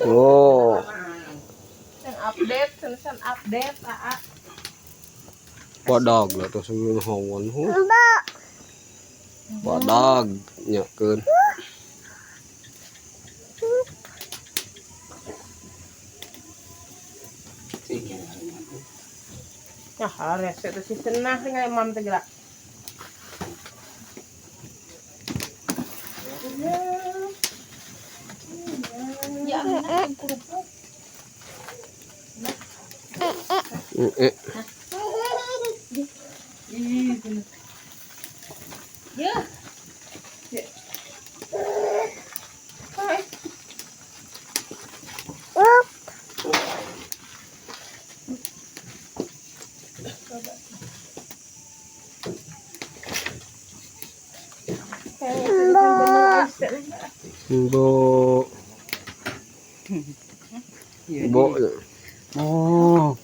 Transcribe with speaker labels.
Speaker 1: โอ้
Speaker 2: Yang update, sen update
Speaker 1: บ่ดอกแล้วตัวซื้อห้องวันฮู้บ่ดอกเนี่ยเกิน
Speaker 2: Ya, rese tu si senah dengan imam tu gerak. Ya, Ya. Hai.
Speaker 1: Bo. Bo. Oh.